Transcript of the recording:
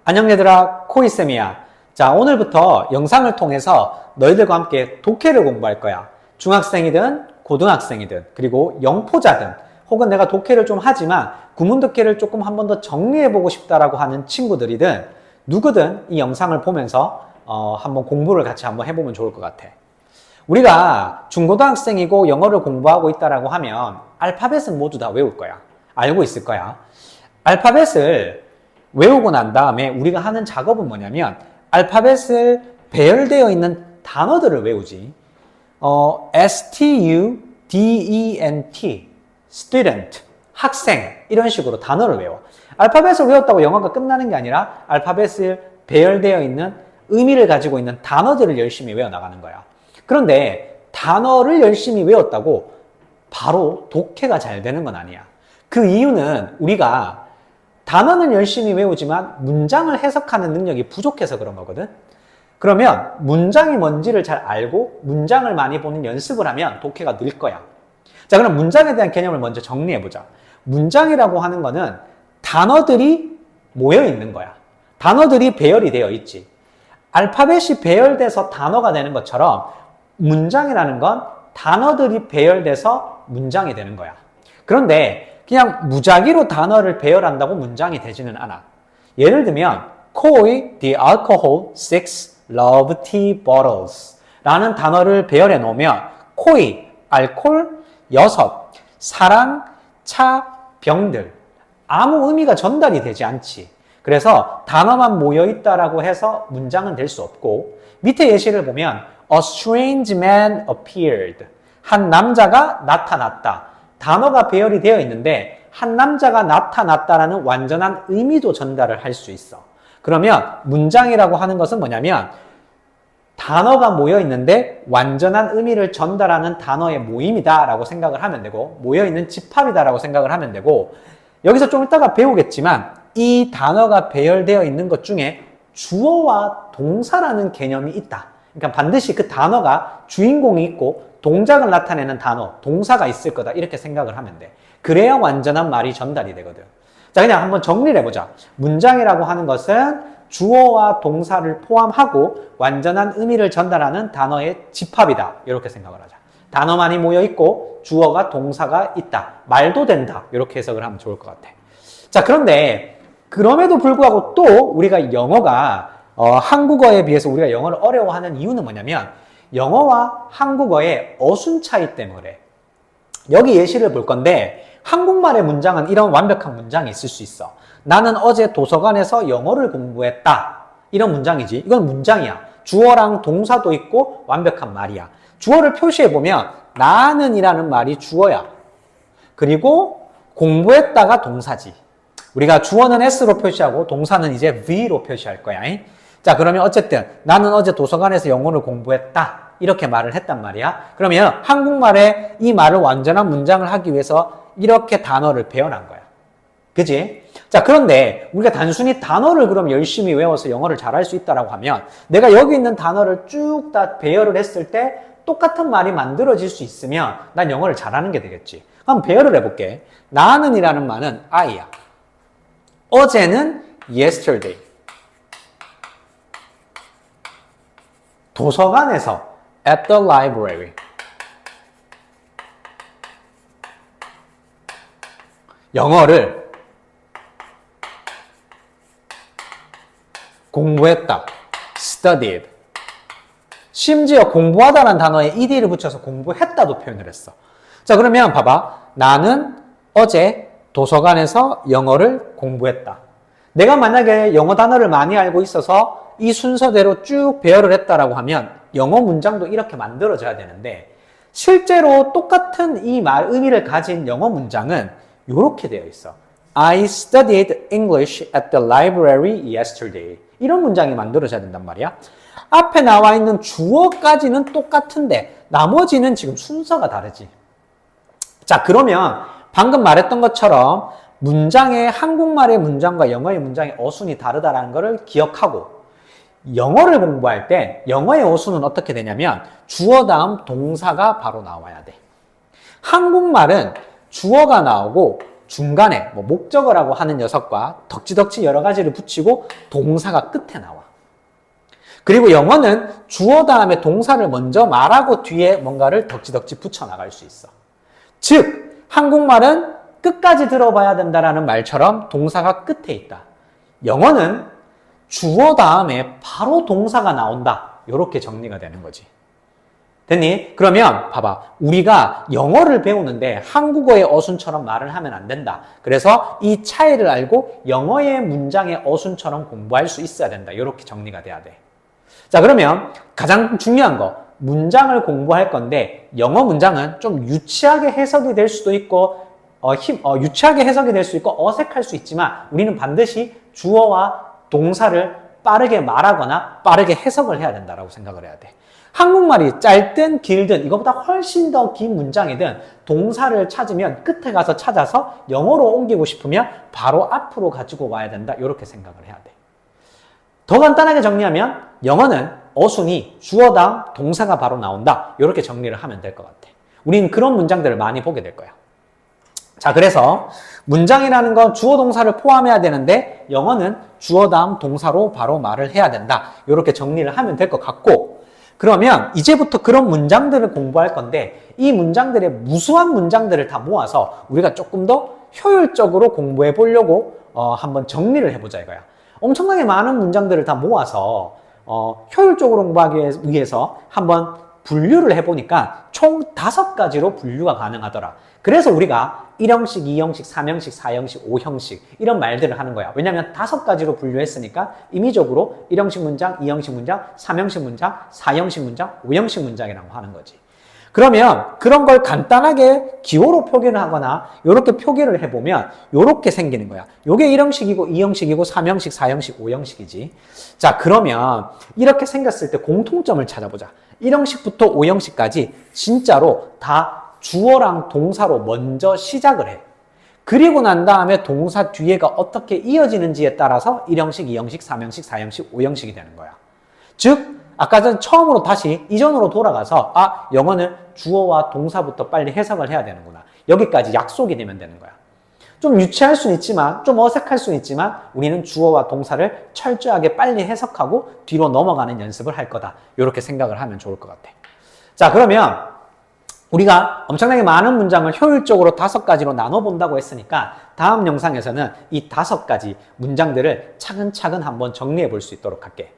안녕 얘들아, 코이쌤이야. 자, 오늘부터 영상을 통해서 너희들과 함께 독해를 공부할 거야. 중학생이든 고등학생이든 그리고 영포자든 혹은 내가 독해를 좀 하지만 구문독해를 조금 한 번 더 정리해보고 싶다라고 하는 친구들이든 누구든 이 영상을 보면서 한번 공부를 같이 한번 해보면 좋을 것 같아. 우리가 중고등학생이고 영어를 공부하고 있다라고 하면 알파벳은 모두 다 외울 거야. 알고 있을 거야. 알파벳을 외우고 난 다음에 우리가 하는 작업은 뭐냐면 알파벳을 배열되어 있는 단어들을 외우지. student, student, 학생 이런 식으로 단어를 외워. 알파벳을 외웠다고 영어가 끝나는 게 아니라 알파벳을 배열되어 있는 의미를 가지고 있는 단어들을 열심히 외워나가는 거야. 그런데 단어를 열심히 외웠다고 바로 독해가 잘 되는 건 아니야. 그 이유는 우리가 단어는 열심히 외우지만 문장을 해석하는 능력이 부족해서 그런 거거든. 그러면 문장이 뭔지를 잘 알고 문장을 많이 보는 연습을 하면 독해가 늘 거야. 자, 그럼 문장에 대한 개념을 먼저 정리해보자. 문장이라고 하는 거는 단어들이 모여 있는 거야. 단어들이 배열이 되어 있지. 알파벳이 배열돼서 단어가 되는 것처럼 문장이라는 건 단어들이 배열돼서 문장이 되는 거야. 그런데 그냥 무작위로 단어를 배열한다고 문장이 되지는 않아. 예를 들면 Koi, the alcohol 6 love tea bottles 라는 단어를 배열해 놓으면 Koi, 알콜 6, 사랑, 차, 병들 아무 의미가 전달이 되지 않지. 그래서 단어만 모여있다라고 해서 문장은 될 수 없고 밑에 예시를 보면 A strange man appeared 한 남자가 나타났다. 단어가 배열이 되어 있는데 한 남자가 나타났다라는 완전한 의미도 전달을 할 수 있어. 그러면 문장이라고 하는 것은 뭐냐면 단어가 모여 있는데 완전한 의미를 전달하는 단어의 모임이다라고 생각을 하면 되고 모여있는 집합이다라고 생각을 하면 되고 여기서 좀 이따가 배우겠지만 이 단어가 배열되어 있는 것 중에 주어와 동사라는 개념이 있다. 그러니까 반드시 그 단어가 주인공이 있고 동작을 나타내는 단어, 동사가 있을 거다 이렇게 생각을 하면 돼. 그래야 완전한 말이 전달이 되거든. 자, 그냥 한번 정리를 해보자. 문장이라고 하는 것은 주어와 동사를 포함하고 완전한 의미를 전달하는 단어의 집합이다. 이렇게 생각을 하자. 단어만이 모여있고 주어가 동사가 있다. 말도 된다. 이렇게 해석을 하면 좋을 것 같아. 자, 그런데 그럼에도 불구하고 또 우리가 영어가 한국어에 비해서 우리가 영어를 어려워하는 이유는 뭐냐면 영어와 한국어의 어순 차이 때문에 여기 예시를 볼 건데 한국말의 문장은 이런 완벽한 문장이 있을 수 있어. 나는 어제 도서관에서 영어를 공부했다. 이런 문장이지. 이건 문장이야. 주어랑 동사도 있고 완벽한 말이야. 주어를 표시해보면 나는 이라는 말이 주어야. 그리고 공부했다가 동사지. 우리가 주어는 S로 표시하고 동사는 이제 V로 표시할 거야. 자, 그러면 어쨌든 나는 어제 도서관에서 영어를 공부했다. 이렇게 말을 했단 말이야. 그러면 한국말에 이 말을 완전한 문장을 하기 위해서 이렇게 단어를 배워난 거야. 그지? 자, 그런데 우리가 단순히 단어를 그럼 열심히 외워서 영어를 잘할 수 있다라고 하면 내가 여기 있는 단어를 쭉 다 배열을 했을 때 똑같은 말이 만들어질 수 있으면 난 영어를 잘하는 게 되겠지. 한번 배열을 해볼게. 나는 이라는 말은 I야. 어제는 yesterday. 도서관에서 at the library. 영어를 공부했다. studied. 심지어 공부하다라는 단어에 ed를 붙여서 공부했다도 표현을 했어. 자, 그러면 봐봐. 나는 어제 도서관에서 영어를 공부했다. 내가 만약에 영어 단어를 많이 알고 있어서 이 순서대로 쭉 배열을 했다라고 하면 영어 문장도 이렇게 만들어져야 되는데 실제로 똑같은 이 말 의미를 가진 영어 문장은 이렇게 되어 있어. I studied English at the library yesterday. 이런 문장이 만들어져야 된단 말이야. 앞에 나와 있는 주어까지는 똑같은데 나머지는 지금 순서가 다르지. 자, 그러면 방금 말했던 것처럼 문장의 한국말의 문장과 영어의 문장의 어순이 다르다는 것을 기억하고 영어를 공부할 때 영어의 어순은 어떻게 되냐면 주어 다음 동사가 바로 나와야 돼. 한국말은 주어가 나오고 중간에 뭐 목적어라고 하는 녀석과 덕지덕지 여러 가지를 붙이고 동사가 끝에 나와. 그리고 영어는 주어 다음에 동사를 먼저 말하고 뒤에 뭔가를 덕지덕지 붙여나갈 수 있어. 즉, 한국말은 끝까지 들어봐야 된다라는 말처럼 동사가 끝에 있다. 영어는 주어 다음에 바로 동사가 나온다. 이렇게 정리가 되는 거지. 됐니? 그러면 봐봐. 우리가 영어를 배우는데 한국어의 어순처럼 말을 하면 안 된다. 그래서 이 차이를 알고 영어의 문장의 어순처럼 공부할 수 있어야 된다. 이렇게 정리가 돼야 돼. 자, 그러면 가장 중요한 거. 문장을 공부할 건데 영어 문장은 좀 유치하게 해석이 될 수도 있고 유치하게 해석이 될 수 있고 어색할 수 있지만 우리는 반드시 주어와 동사를 빠르게 말하거나 빠르게 해석을 해야 된다고 생각을 해야 돼. 한국말이 짧든 길든 이것보다 훨씬 더 긴 문장이든 동사를 찾으면 끝에 가서 찾아서 영어로 옮기고 싶으면 바로 앞으로 가지고 와야 된다. 이렇게 생각을 해야 돼. 더 간단하게 정리하면 영어는 어순이 주어 다음 동사가 바로 나온다. 이렇게 정리를 하면 될 것 같아. 우리는 그런 문장들을 많이 보게 될 거야. 자, 그래서 문장이라는 건 주어 동사를 포함해야 되는데 영어는 주어 다음 동사로 바로 말을 해야 된다. 이렇게 정리를 하면 될 것 같고, 그러면 이제부터 그런 문장들을 공부할 건데 이 문장들의 무수한 문장들을 다 모아서 우리가 조금 더 효율적으로 공부해 보려고 한번 정리를 해보자 이거야. 엄청나게 많은 문장들을 다 모아서 효율적으로 공부하기 위해서 한번 분류를 해보니까 총 5가지로 분류가 가능하더라. 그래서 우리가 1형식, 2형식, 3형식, 4형식, 5형식 이런 말들을 하는 거야. 왜냐하면 5가지로 분류했으니까 임의적으로 1형식 문장, 2형식 문장, 3형식 문장, 4형식 문장, 5형식 문장이라고 하는 거지. 그러면 그런 걸 간단하게 기호로 표기를 하거나 이렇게 표기를 해보면 이렇게 생기는 거야. 이게 1형식이고 2형식이고 3형식, 4형식, 5형식이지. 자, 그러면 이렇게 생겼을 때 공통점을 찾아보자. 1형식부터 5형식까지 진짜로 다 주어랑 동사로 먼저 시작을 해. 그리고 난 다음에 동사 뒤에가 어떻게 이어지는지에 따라서 1형식, 2형식, 3형식, 4형식, 5형식이 되는 거야. 즉, 아까 전 처음으로 다시 이전으로 돌아가서 영어는 주어와 동사부터 빨리 해석을 해야 되는구나. 여기까지 약속이 되면 되는 거야. 좀 유치할 수는 있지만 좀 어색할 수는 있지만 우리는 주어와 동사를 철저하게 빨리 해석하고 뒤로 넘어가는 연습을 할 거다. 이렇게 생각을 하면 좋을 것 같아. 자, 그러면 우리가 엄청나게 많은 문장을 효율적으로 5가지로 나눠본다고 했으니까 다음 영상에서는 이 5가지 문장들을 차근차근 한번 정리해 볼 수 있도록 할게.